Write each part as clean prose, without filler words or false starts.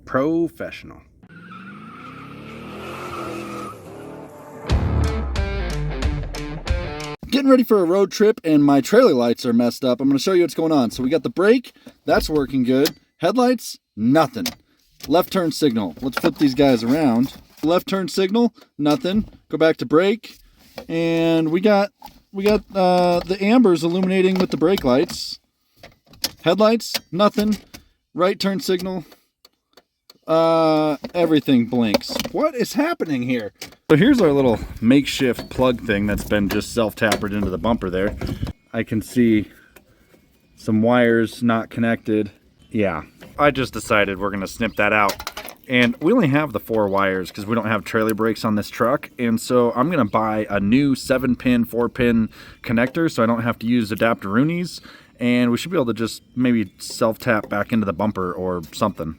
Professional. Getting ready for a road trip and my trailer lights are messed up. I'm going to show you what's going on. So we got the brake, that's working good. Headlights, nothing. Left turn signal. Let's flip these guys around. Left turn signal, nothing. Go back to brake, and we got the ambers illuminating with the brake lights. Headlights, nothing. Right turn signal, everything blinks. What is happening here? So here's our little makeshift plug thing that's been just self-tapered into the bumper there. I can see some wires not connected. Yeah, I just decided we're gonna snip that out. And we only have the 4 wires because we don't have trailer brakes on this truck. And so I'm gonna buy a new 7-pin, 4-pin connector so I don't have to use adapteroonies. And we should be able to just maybe self-tap back into the bumper or something.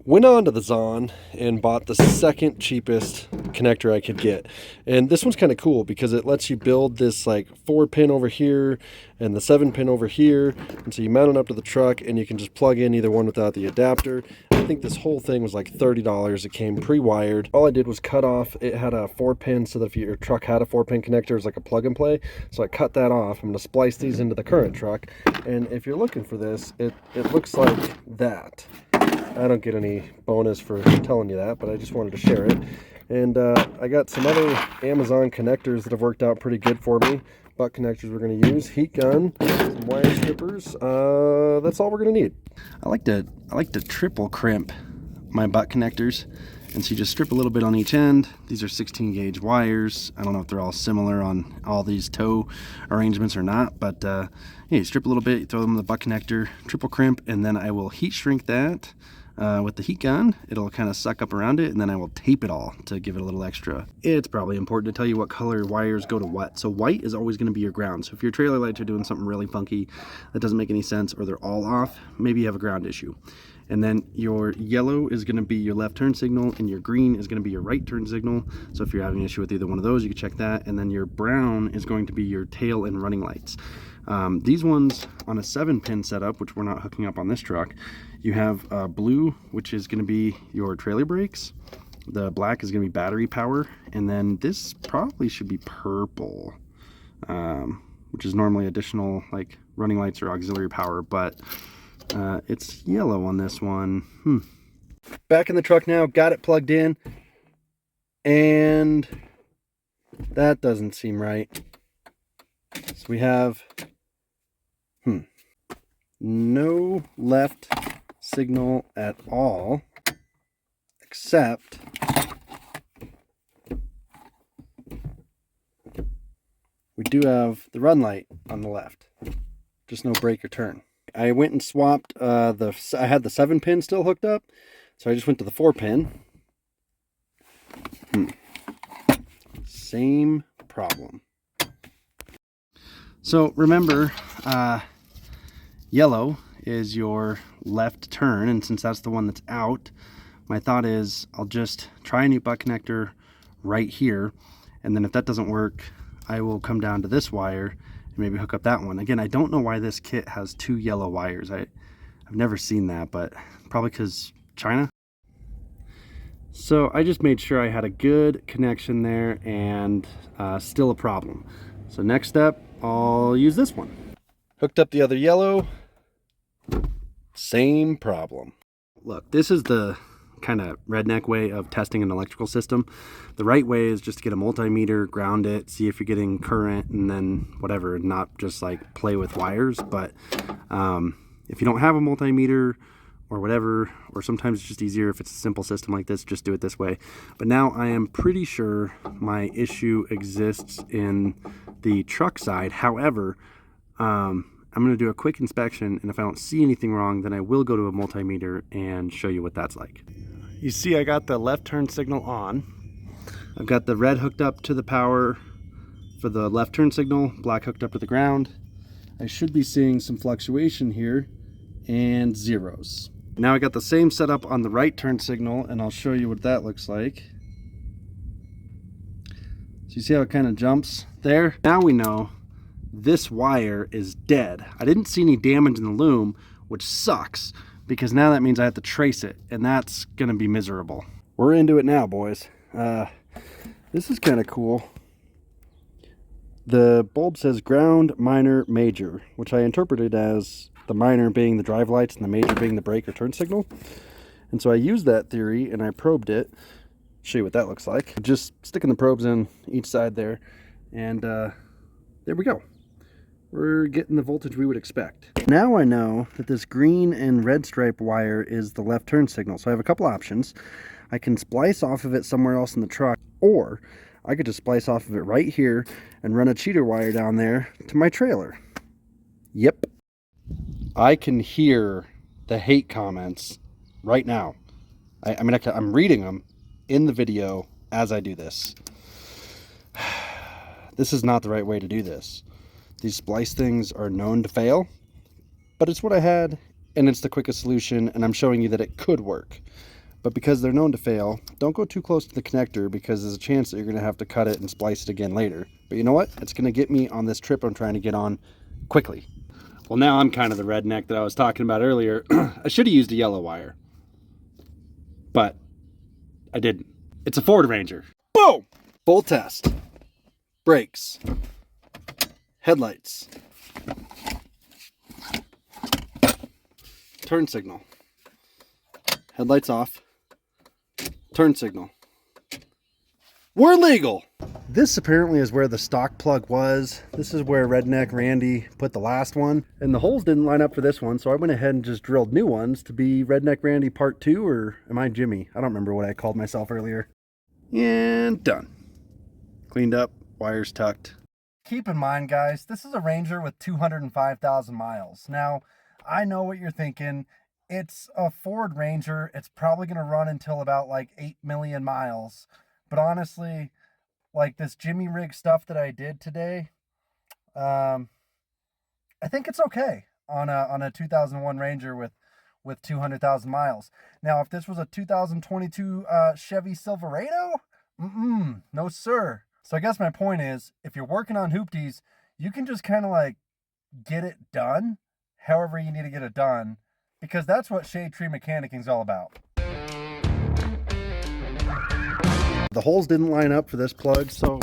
Went on to the Zon and bought the second cheapest connector I could get. And this one's kind of cool because it lets you build this like 4-pin over here and the 7-pin over here. And so you mount it up to the truck and you can just plug in either one without the adapter. I think this whole thing was like $30. It came pre-wired. All I did was cut off, it had a 4-pin so that if your truck had a 4-pin connector, it was like a plug and play. So I cut that off. I'm going to splice these into the current truck. And if you're looking for this, it looks like that. I don't get any bonus for telling you that, but I just wanted to share it. And I got some other Amazon connectors that have worked out pretty good for me. Butt connectors we're going to use, heat gun, some wire strippers. That's all we're going to need. I like to triple crimp my butt connectors. And so you just strip a little bit on each end. These are 16 gauge wires. I don't know if they're all similar on all these toe arrangements or not, but yeah, you strip a little bit, you throw them in the butt connector, triple crimp, and then I will heat shrink that with the heat gun. It'll kind of suck up around it, and then I will tape it all to give it a little extra. It's probably important to tell you what color wires go to what. So white is always going to be your ground. So if your trailer lights are doing something really funky that doesn't make any sense, or they're all off, maybe you have a ground issue. And then your yellow is going to be your left turn signal, and your green is going to be your right turn signal. So if you're having an issue with either one of those, you can check that. And then your brown is going to be your tail and running lights. These ones on a 7-pin setup, which we're not hooking up on this truck, you have blue, which is going to be your trailer brakes. The black is going to be battery power. And then this probably should be purple, which is normally additional like running lights or auxiliary power, but it's yellow on this one. Back in the truck now, got it plugged in, and that doesn't seem right. So we have no left signal at all, except we do have the run light on the left, just no brake or turn. I went and swapped I had the 7-pin still hooked up, so I just went to the 4-pin. Same problem. So remember, yellow is your left turn, and since that's the one that's out, my thought is I'll just try a new butt connector right here, and then if that doesn't work, I will come down to this wire and maybe hook up that one. Again, I don't know why this kit has 2 yellow wires. I've never seen that, but probably because China. So I just made sure I had a good connection there, and still a problem. So next step, I'll use this one. Hooked up the other yellow, same problem. Look, this is the kind of redneck way of testing an electrical system. The right way is just to get a multimeter, ground it, see if you're getting current, and then whatever, not just like play with wires. But if you don't have a multimeter or whatever, or sometimes it's just easier if it's a simple system like this, just do it this way. But now I am pretty sure my issue exists in the truck side. However, I'm going to do a quick inspection, and if I don't see anything wrong, then I will go to a multimeter and show you what that's like. You see I got the left turn signal on. I've got the red hooked up to the power for the left turn signal, black hooked up to the ground. I should be seeing some fluctuation here and zeros. Now I got the same setup on the right turn signal, and I'll show you what that looks like. So you see how it kind of jumps there? Now we know this wire is dead. I didn't see any damage in the loom, which sucks, because now that means I have to trace it, and that's gonna be miserable. We're into it now, boys. This is kind of cool. The bulb says ground, minor, major, which I interpreted as the minor being the drive lights and the major being the brake or turn signal. And so I used that theory and I probed it. Show you what that looks like. Just sticking the probes in each side there, and there we go. We're getting the voltage we would expect. Now I know that this green and red stripe wire is the left turn signal. So I have a couple options. I can splice off of it somewhere else in the truck, or I could just splice off of it right here and run a cheater wire down there to my trailer. Yep. I can hear the hate comments right now. I mean, I'm reading them in the video as I do this. This is not the right way to do this. These splice things are known to fail, but it's what I had, and it's the quickest solution, and I'm showing you that it could work. But because they're known to fail, don't go too close to the connector, because there's a chance that you're going to have to cut it and splice it again later. But you know what? It's going to get me on this trip I'm trying to get on quickly. Well, now I'm kind of the redneck that I was talking about earlier. I should have used a yellow wire, but I didn't. It's a Ford Ranger. Boom! Full test. Brakes. Headlights. Turn signal. Headlights off. Turn signal. We're legal! This apparently is where the stock plug was. This is where Redneck Randy put the last one. And the holes didn't line up for this one, so I went ahead and just drilled new ones to be Redneck Randy Part 2, or am I Jimmy? I don't remember what I called myself earlier. And done. Cleaned up, wires tucked. Keep in mind, guys, this is a Ranger with 205,000 miles. Now, I know what you're thinking. It's a Ford Ranger. It's probably going to run until about like 8 million miles. But honestly, like this Jimmy rig stuff that I did today, I think it's okay on a 2001 Ranger with 200,000 miles. Now, if this was a 2022 Chevy Silverado, no sir. So I guess my point is, if you're working on hoopties, you can just kind of like get it done however you need to get it done, because that's what shade tree mechanicking is all about. The holes didn't line up for this plug, so